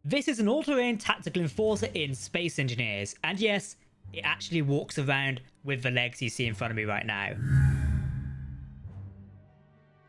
This is an all-terrain tactical enforcer in Space Engineers, and yes, it actually walks around with the legs you see in front of me right now.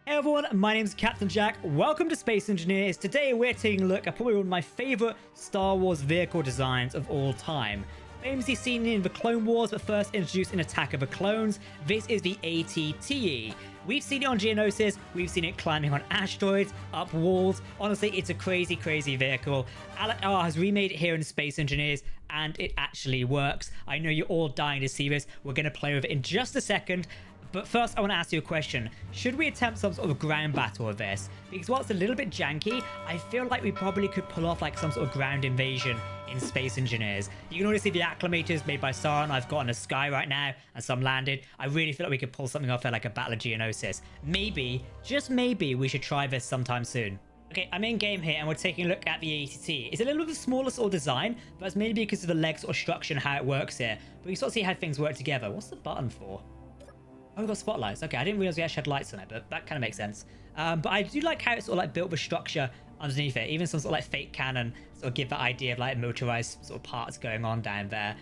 Hey everyone, my name's Captain Jack. Welcome to Space Engineers. Today we're taking a look at probably one of my favorite Star Wars vehicle designs of all time. Famously seen in the Clone Wars, but first introduced in Attack of the Clones, this is the AT-TE. We've seen it on Geonosis, we've seen it climbing on asteroids, up walls. Honestly, it's a crazy, crazy vehicle. Alec R has remade it here in Space Engineers, and it actually works. I know you're all dying to see this. We're going to play with it in just a second. But first, I want to ask you a question. Should we attempt some sort of ground battle with this? Because while it's a little bit janky, I feel like we probably could pull off like some sort of ground invasion in Space Engineers. You can already see the acclimators made by Sauron. I've got in the sky right now, and some landed. I really feel like we could pull something off there like a Battle of Geonosis. Maybe, just maybe, we should try this sometime soon. Okay, I'm in game here and we're taking a look at the AT-TE. It's a little bit smaller sort of design, but it's mainly because of the leg sort of structure and how it works here. But we can sort of see how things work together. What's the button for? Oh, we've got spotlights. Okay, I didn't realize we actually had lights on it, but that kind of makes sense. But I do like how it's sort of like built the structure underneath it. Even some sort of like fake cannon sort of give that idea of like motorized sort of parts going on down there.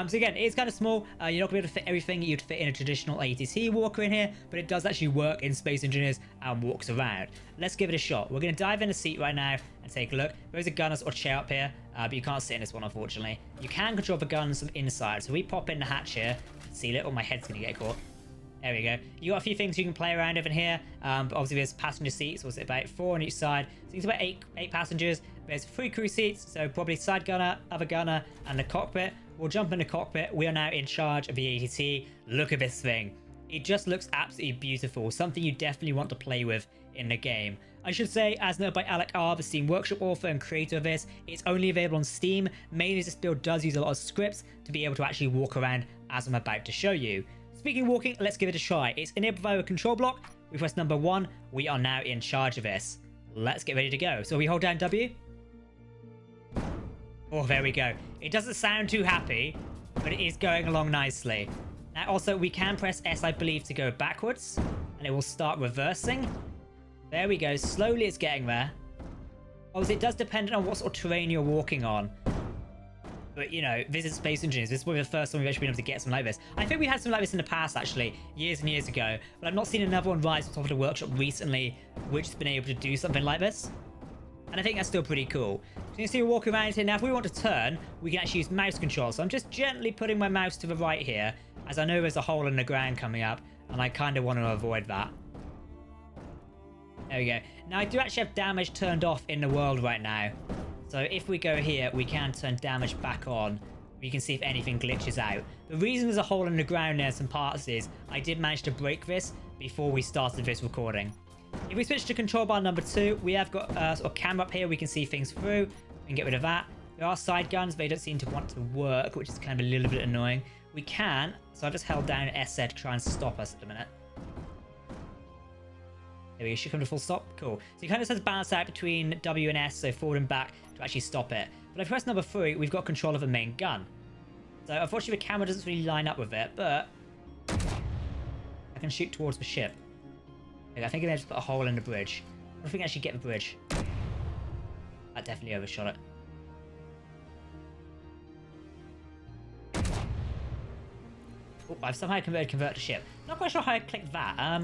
So again, it's kind of small. You're not going to be able to fit everything you'd fit in a traditional AT-TE walker in here, but it does actually work in Space Engineers and walks around. Let's give it a shot. We're going to dive in a seat right now and take a look. There's a gunner sort of chair up here, but you can't sit in this one, unfortunately. You can control the guns from inside. So we pop in the hatch here. See it? Oh, my head's going to get caught. There we go. You got a few things you can play around over here. But obviously there's passenger seats. What's it, about 4 on each side? So it's about eight passengers. There's 3 crew seats. So probably side gunner, other gunner, and the cockpit. We'll jump in the cockpit. We are now in charge of the AT-TE. Look at this thing. It just looks absolutely beautiful. Something you definitely want to play with in the game. I should say, as noted by Alec R, the Steam Workshop author and creator of this, it's only available on Steam. Mainly this build does use a lot of scripts to be able to actually walk around as I'm about to show you. Speaking of walking, let's give it a try. It's enabled via a control block. We press number 1. We are now in charge of this. Let's get ready to go. So we hold down W. Oh, there we go. It doesn't sound too happy, but it is going along nicely. Now, also, we can press S, I believe, to go backwards, and it will start reversing. There we go. Slowly, it's getting there. Obviously, it does depend on what sort of terrain you're walking on. But, you know, this is Space Engineers. This is probably the first time we've actually been able to get something like this. I think we had something like this in the past, actually, years and years ago. But I've not seen another one rise on top of the workshop recently, which has been able to do something like this. And I think that's still pretty cool. So you can see we're walking around here. Now, if we want to turn, we can actually use mouse control. So I'm just gently putting my mouse to the right here, as I know there's a hole in the ground coming up, and I kind of want to avoid that. There we go. Now, I do actually have damage turned off in the world right now. So if we go here, we can turn damage back on. You can see if anything glitches out. The reason there's a hole in the ground there and some parts is I did manage to break this before we started this recording. If we switch to control bar number 2, we have got a sort of camera up here. We can see things through. We can get rid of that. There are side guns. They don't seem to want to work, which is kind of a little bit annoying. We can. So I've just held down SZ to try and stop us at a minute. There we go. Should come to full stop. Cool. So you kind of have to balance out between W and S, so forward and back, to actually stop it. But if I press number 3, we've got control of the main gun. So unfortunately the camera doesn't really line up with it, but I can shoot towards the ship. Okay, I think I may just put a hole in the bridge. I don't think I can actually get the bridge. That definitely overshot it. Oh, I've somehow convert to ship. Not quite sure how I clicked that.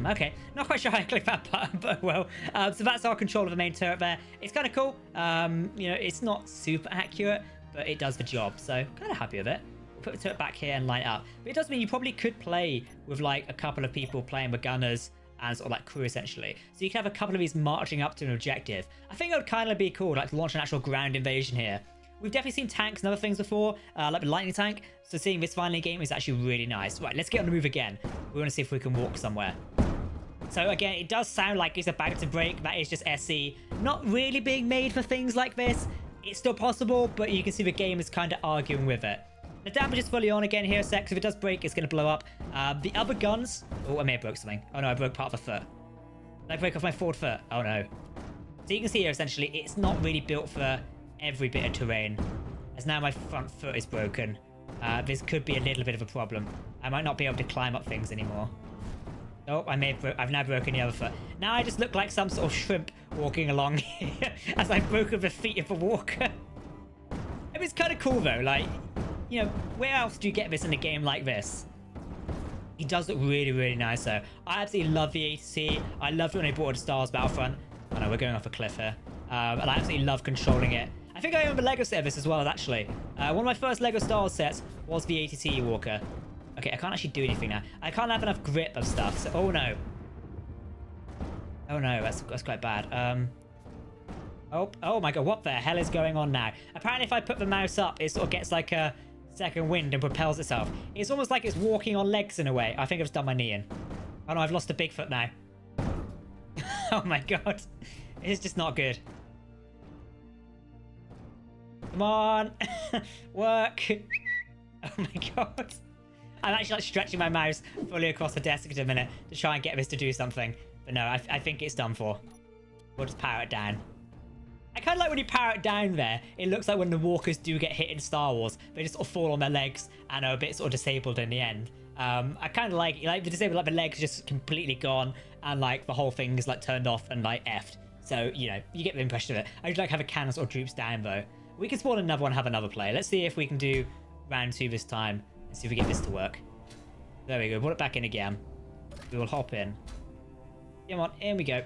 Okay, not quite sure how I click that button, but well. So that's our control of the main turret there. It's kind of cool. You know, it's not super accurate, but it does the job. So kind of happy with it. We'll put the turret back here and line it up. But it does mean you probably could play with like a couple of people playing with gunners and sort of like crew essentially. So you can have a couple of these marching up to an objective. I think it would kind of be cool, like to launch an actual ground invasion here. We've definitely seen tanks and other things before, like the lightning tank. So seeing this finally game is actually really nice. Right, let's get on the move again. We want to see if we can walk somewhere. So again, it does sound like it's about to break. That is just SE. Not really being made for things like this. It's still possible, but you can see the game is kind of arguing with it. The damage is fully on again here a sec. So if it does break, it's going to blow up. The other guns... Oh, I may have broke something. Oh no, I broke part of the foot. Did I break off my forward foot? Oh no. So you can see here, essentially, it's not really built for every bit of terrain. As now my front foot is broken. This could be a little bit of a problem. I might not be able to climb up things anymore. Oh, I've now broken the other foot. Now I just look like some sort of shrimp walking along here as I've broken the feet of a walker. It's kind of cool though. Like, you know, where else do you get this in a game like this? He does look really, really nice though. I absolutely love the ATC. I loved when they brought it to Star Wars Battlefront. Oh no, we're going off a cliff here. And I absolutely love controlling it. I think I own the Lego set of this as well, actually. One of my first Lego Star Wars sets was the ATC Walker. Okay, I can't actually do anything now. I can't have enough grip of stuff, so... Oh, no. Oh, no, that's quite bad. Oh my god, what the hell is going on now? Apparently, if I put the mouse up, it sort of gets like a second wind and propels itself. It's almost like it's walking on legs in a way. I think I've just done my knee in. Oh, no, I've lost a Bigfoot now. Oh, my god. It's just not good. Come on. Work. Oh, my god. I'm actually like stretching my mouse fully across the desk in a minute to try and get this to do something. But no, I think it's done for. We'll just power it down. I kind of like when you power it down there, it looks like when the walkers do get hit in Star Wars, they just sort of fall on their legs and are a bit sort of disabled in the end. I kind of like the disabled, like the legs just completely gone and like the whole thing is like turned off and like effed. So, you know, you get the impression of it. I just like how the cannon sort of droops down though. We can spawn another one, have another play. Let's see if we can do round 2 this time. Let's see if we get this to work. There we go. Put it back in again. We will hop in. Come on, in we go.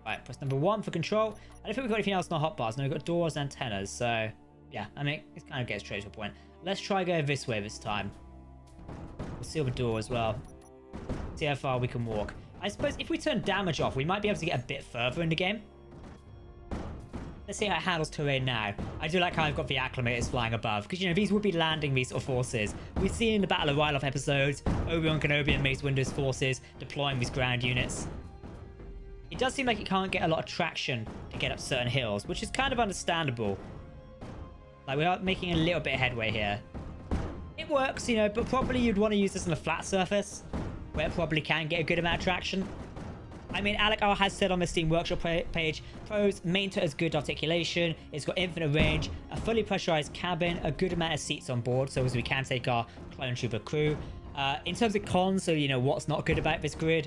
Right, press number 1 for control. I don't think we've got anything else in our hotbars. No, we've got doors and antennas. So, yeah, I mean, it kind of gets straight to a point. Let's try go this way this time. We'll seal the door as well. See how far we can walk. I suppose if we turn damage off, we might be able to get a bit further in the game. Let's see how it handles terrain now. I do like how I've got the acclimators flying above, because, you know, these would be landing these sort of forces. We've seen in the Battle of Ryloth episodes, Obi-Wan Kenobi and Mace Windu's forces deploying these ground units. It does seem like it can't get a lot of traction to get up certain hills, which is kind of understandable. Like, we are making a little bit of headway here. It works, you know, but probably you'd want to use this on a flat surface, where it probably can get a good amount of traction. I mean, Alec R has said on the Steam Workshop page, pros, main turret has good articulation, it's got infinite range, a fully pressurized cabin, a good amount of seats on board, so as we can take our clone trooper crew. In terms of cons, so you know what's not good about this grid,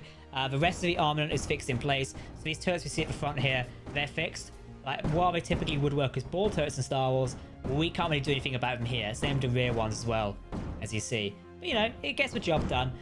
the rest of the armament is fixed in place. So these turrets we see at the front here, they're fixed. Like, while they typically would work as ball turrets in Star Wars, we can't really do anything about them here. Same with the rear ones as well, as you see. But, you know, it gets the job done.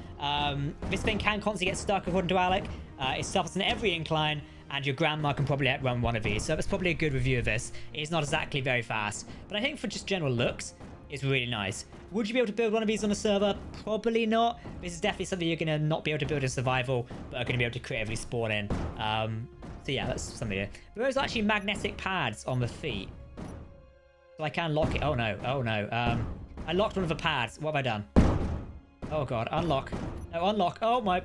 This thing can constantly get stuck, according to Alec. It stops in every incline, and your grandma can probably outrun one of these. So that's probably a good review of this. It's not exactly very fast, but I think for just general looks, it's really nice. Would you be able to build one of these on a server? Probably not. This is definitely something you're going to not be able to build in survival, but are going to be able to creatively spawn in. So yeah, that's something here. There's actually magnetic pads on the feet. So I can lock it. Oh no, oh no. I locked one of the pads. What have I done? Oh god, unlock. No, unlock. Oh my.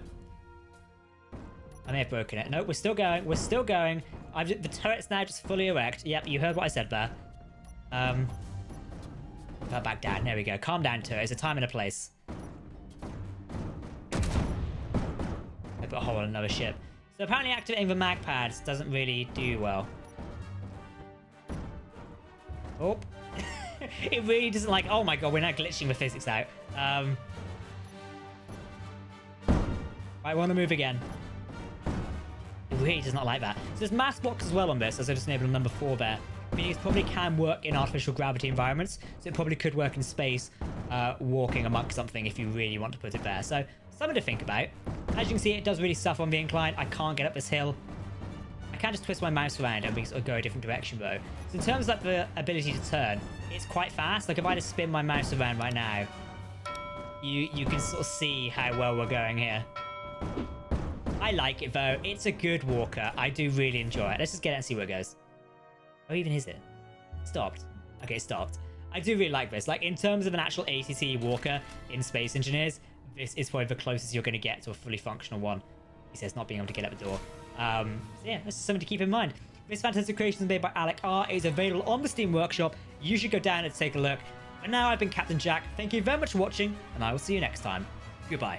I may have broken it. No, we're still going. We're still going. The turret's now just fully erect. Yep, you heard what I said there. Back down. There we go. Calm down, turret. It's a time and a place. I put a hole in another ship. So apparently activating the mag pads doesn't really do well. Oh. It really doesn't like... Oh my god, we're now glitching the physics out. I want to move again. It really does not like that. So there's mass blocks as well on this, as I just enabled number 4 there. Meaning it probably can work in artificial gravity environments, so it probably could work in space, walking amongst something if you really want to put it there. So, something to think about. As you can see, it does really suffer on the incline. I can't get up this hill. I can't just twist my mouse around and we sort of go a different direction though. So in terms of like, the ability to turn, it's quite fast. Like if I just spin my mouse around right now, you can sort of see how well we're going here. I like it though. It's a good walker. I do really enjoy it. Let's just get it and see where it goes. Oh, even is it? Stopped. Okay, stopped. I do really like this. Like, in terms of an actual ATC walker in Space Engineers, this is probably the closest you're going to get to a fully functional one. He says not being able to get out the door. So yeah, that's something to keep in mind. This fantastic creation is made by Alec R. It is available on the Steam Workshop. You should go down and take a look. And now I've been Captain Jack. Thank you very much for watching, and I will see you next time. Goodbye.